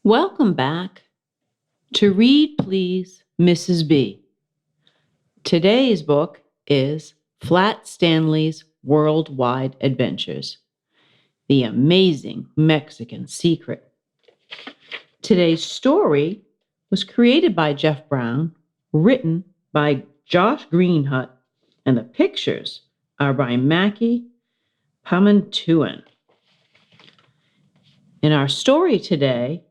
Welcome back to Read Please, Mrs. B. Today's book is Flat Stanley's Worldwide Adventures, The Amazing Mexican Secret. Today's story was created by Jeff Brown, written by Josh Greenhut, and the pictures are by Mackie Pamantuan. In our story today,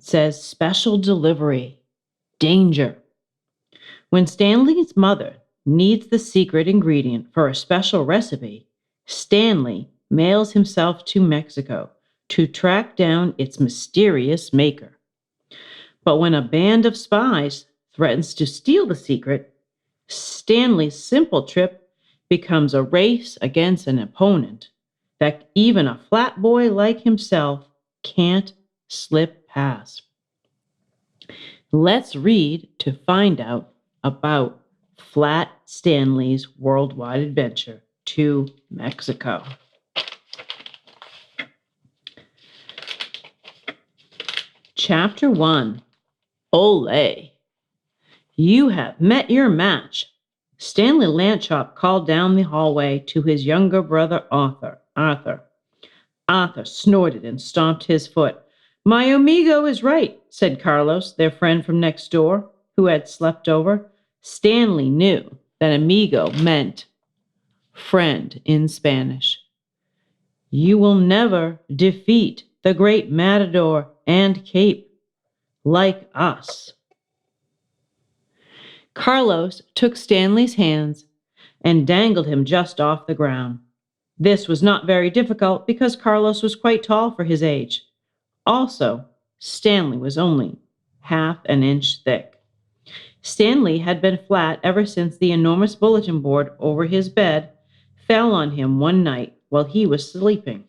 says special delivery, danger. When Stanley's mother needs the secret ingredient for a special recipe, Stanley mails himself to Mexico to track down its mysterious maker. But when a band of spies threatens to steal the secret, Stanley's simple trip becomes a race against an opponent that even a flat boy like himself can't slip past. Let's read to find out about Flat Stanley's worldwide adventure to Mexico. Chapter 1, Ole. You have met your match. Stanley Lanchop called down the hallway to his younger brother Arthur. Arthur snorted and stomped his foot. My amigo is right, said Carlos, their friend from next door, who had slept over. Stanley knew that amigo meant friend in Spanish. You will never defeat the great matador and cape like us. Carlos took Stanley's hands and dangled him just off the ground. This was not very difficult because Carlos was quite tall for his age. Also, Stanley was only half an inch thick. Stanley had been flat ever since the enormous bulletin board over his bed fell on him one night while he was sleeping.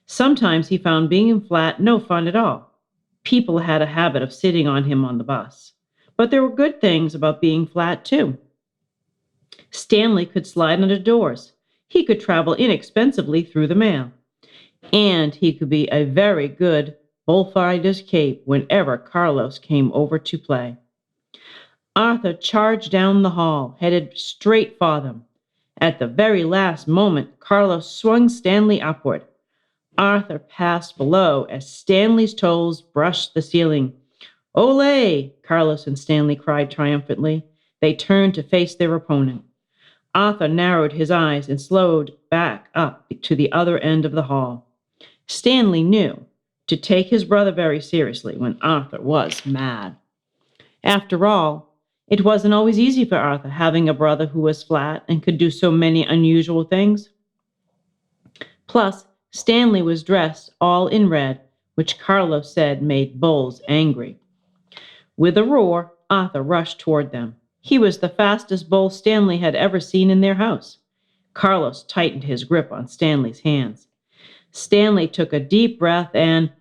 Sometimes he found being flat no fun at all. People had a habit of sitting on him on the bus. But there were good things about being flat, too. Stanley could slide under doors. He could travel inexpensively through the mail. And he could be a very good bullfighter's cape whenever Carlos came over to play. Arthur charged down the hall, headed straight for them. At the very last moment, Carlos swung Stanley upward. Arthur passed below as Stanley's toes brushed the ceiling. Ole! Carlos and Stanley cried triumphantly. They turned to face their opponent. Arthur narrowed his eyes and slowed back up to the other end of the hall. Stanley knew to take his brother very seriously when Arthur was mad. After all, it wasn't always easy for Arthur having a brother who was flat and could do so many unusual things. Plus, Stanley was dressed all in red, which Carlos said made bulls angry. With a roar, Arthur rushed toward them. He was the fastest bull Stanley had ever seen in their house. Carlos tightened his grip on Stanley's hands. Stanley took a deep breath and,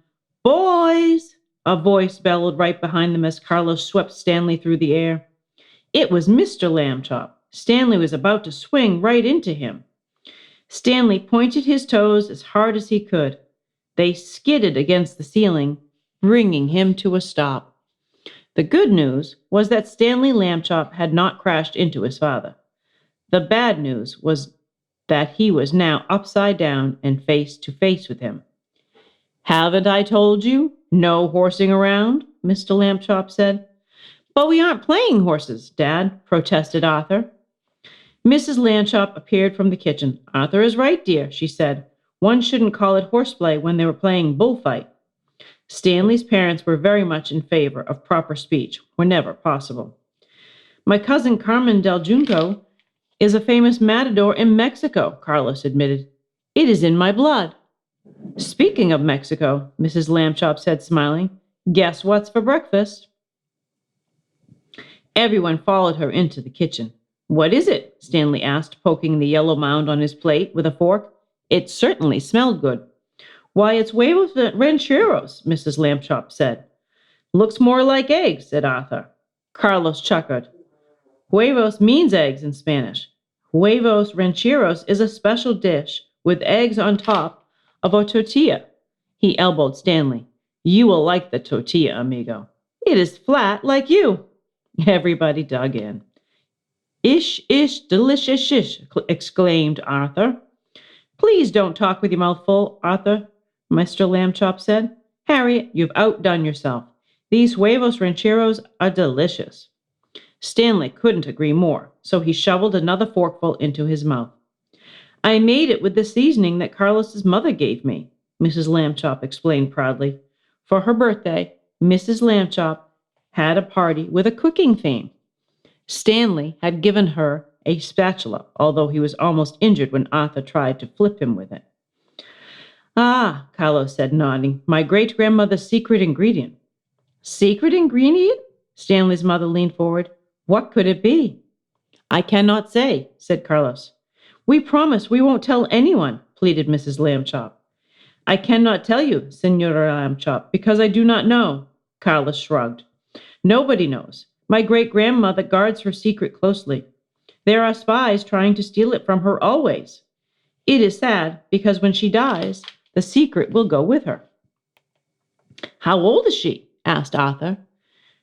Boys! A voice bellowed right behind them as Carlos swept Stanley through the air. It was Mr. Lambchop. Stanley was about to swing right into him. Stanley pointed his toes as hard as he could. They skidded against the ceiling, bringing him to a stop. The good news was that Stanley Lambchop had not crashed into his father. The bad news was that he was now upside down and face to face with him. Haven't I told you? No horsing around, Mr. Lambchop said. But we aren't playing horses, Dad, protested Arthur. Mrs. Lambchop appeared from the kitchen. Arthur is right, dear, she said. One shouldn't call it horseplay when they were playing bullfight. Stanley's parents were very much in favor of proper speech whenever possible. My cousin Carmen del Junco is a famous matador in Mexico, Carlos admitted. It is in my blood. Speaking of Mexico, Mrs. Lambchop said, smiling, guess what's for breakfast? Everyone followed her into the kitchen. What is it? Stanley asked, poking the yellow mound on his plate with a fork. It certainly smelled good. Why, it's huevos rancheros, Mrs. Lambchop said. Looks more like eggs, said Arthur. Carlos chuckled. Huevos means eggs in Spanish. Huevos rancheros is a special dish with eggs on top of a tortilla. He elbowed Stanley. You will like the tortilla, amigo. It is flat like you. Everybody dug in. Ish, ish, delicious ish, exclaimed Arthur. Please don't talk with your mouth full, Arthur, Mr. Lambchop said. Harriet, you've outdone yourself. These huevos rancheros are delicious. Stanley couldn't agree more, so he shoveled another forkful into his mouth. I made it with the seasoning that Carlos's mother gave me, Mrs. Lambchop explained proudly. For her birthday, Mrs. Lambchop had a party with a cooking theme. Stanley had given her a spatula, although he was almost injured when Arthur tried to flip him with it. Ah, Carlos said, nodding, my great-grandmother's secret ingredient. Secret ingredient? Stanley's mother leaned forward. What could it be? I cannot say, said Carlos. We promise we won't tell anyone, pleaded Mrs. Lambchop. I cannot tell you, Senora Lambchop, because I do not know, Carlos shrugged. Nobody knows. My great-grandmother guards her secret closely. There are spies trying to steal it from her always. It is sad, because when she dies, the secret will go with her. How old is she? Asked Arthur.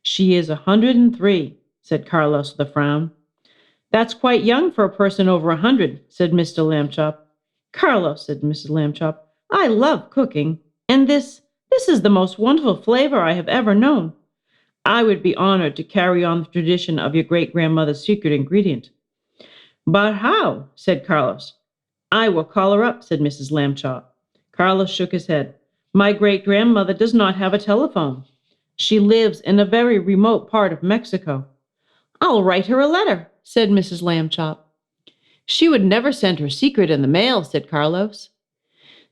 She is 103, said Carlos with a frown. That's quite young for a person over 100, said Mr. Lambchop. Carlos, said Mrs. Lambchop, I love cooking, and this is the most wonderful flavor I have ever known. I would be honored to carry on the tradition of your great-grandmother's secret ingredient. But how? Said Carlos. I will call her up, said Mrs. Lambchop. Carlos shook his head. My great-grandmother does not have a telephone. She lives in a very remote part of Mexico. I'll write her a letter, said Mrs. Lambchop. She would never send her secret in the mail, said Carlos.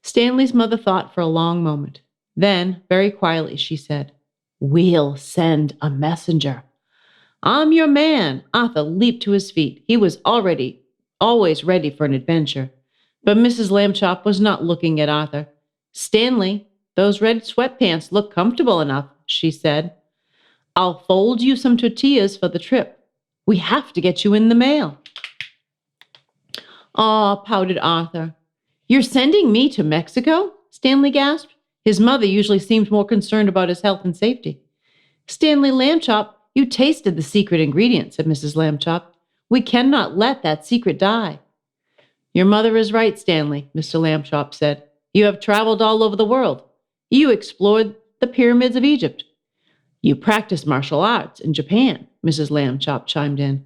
Stanley's mother thought for a long moment. Then, very quietly, she said, We'll send a messenger. I'm your man. Arthur leaped to his feet. He was always ready for an adventure. But Mrs. Lambchop was not looking at Arthur. Stanley, those red sweatpants look comfortable enough, she said. I'll fold you some tortillas for the trip. We have to get you in the mail. Aw, pouted Arthur. You're sending me to Mexico? Stanley gasped. His mother usually seemed more concerned about his health and safety. Stanley Lambchop, you tasted the secret ingredient, said Mrs. Lambchop. We cannot let that secret die. Your mother is right, Stanley, Mr. Lambchop said. You have traveled all over the world. You explored the pyramids of Egypt. You practiced martial arts in Japan, Mrs. Lambchop chimed in.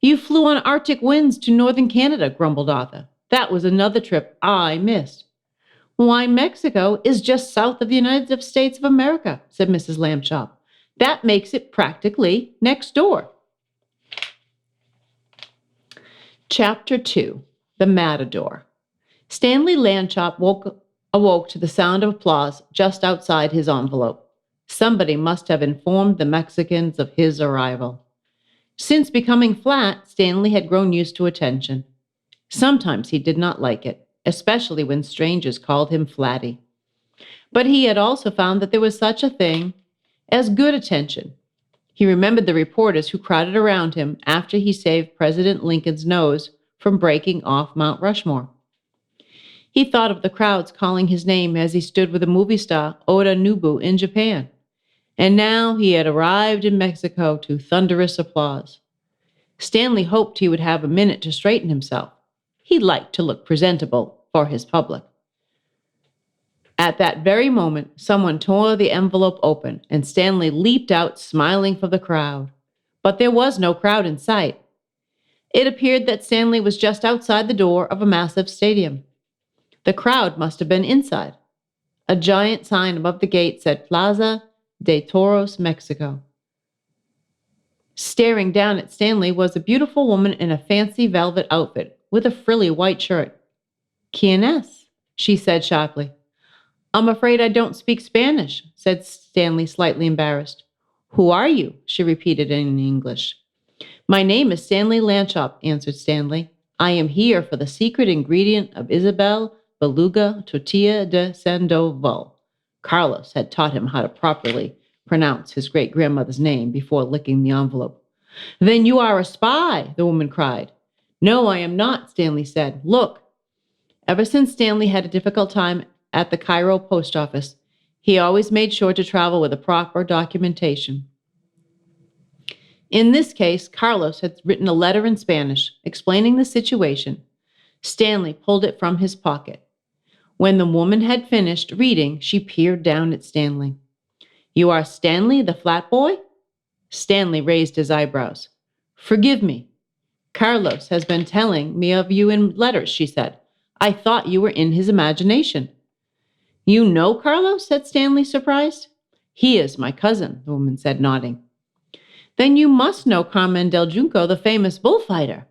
You flew on Arctic winds to northern Canada, grumbled Arthur. That was another trip I missed. Why, Mexico is just south of the United States of America, said Mrs. Lambchop. That makes it practically next door. Chapter 2. The Matador. Stanley Lambchop awoke to the sound of applause just outside his envelope. Somebody must have informed the Mexicans of his arrival. Since becoming flat, Stanley had grown used to attention. Sometimes he did not like it, especially when strangers called him Flatty. But he had also found that there was such a thing as good attention. He remembered the reporters who crowded around him after he saved President Lincoln's nose from breaking off Mount Rushmore. He thought of the crowds calling his name as he stood with a movie star, Oda Nobuo, in Japan. And now he had arrived in Mexico to thunderous applause. Stanley hoped he would have a minute to straighten himself. He liked to look presentable for his public. At that very moment, someone tore the envelope open, and Stanley leaped out, smiling for the crowd. But there was no crowd in sight. It appeared that Stanley was just outside the door of a massive stadium. The crowd must have been inside. A giant sign above the gate said Plaza de Toros, Mexico. Staring down at Stanley was a beautiful woman in a fancy velvet outfit with a frilly white shirt. ¿Quién es? She said sharply. I'm afraid I don't speak Spanish, said Stanley, slightly embarrassed. Who are you? She repeated in English. My name is Stanley Lambchop, answered Stanley. I am here for the secret ingredient of Isabel Beluga Tortilla de Sandoval. Carlos had taught him how to properly pronounce his great-grandmother's name before licking the envelope. Then you are a spy, the woman cried. No, I am not, Stanley said. Look. Ever since Stanley had a difficult time at the Cairo post office, He always made sure to travel with a proper documentation. In this case, Carlos had written a letter in Spanish explaining the situation. Stanley pulled it from his pocket. When the woman had finished reading, she peered down at Stanley. "You are Stanley, the flat boy?" Stanley raised his eyebrows. "Forgive me. Carlos has been telling me of you in letters," she said. "I thought you were in his imagination." "You know Carlos?" said Stanley, surprised. "He is my cousin," the woman said, nodding. "Then you must know Carmen del Junco, the famous bullfighter."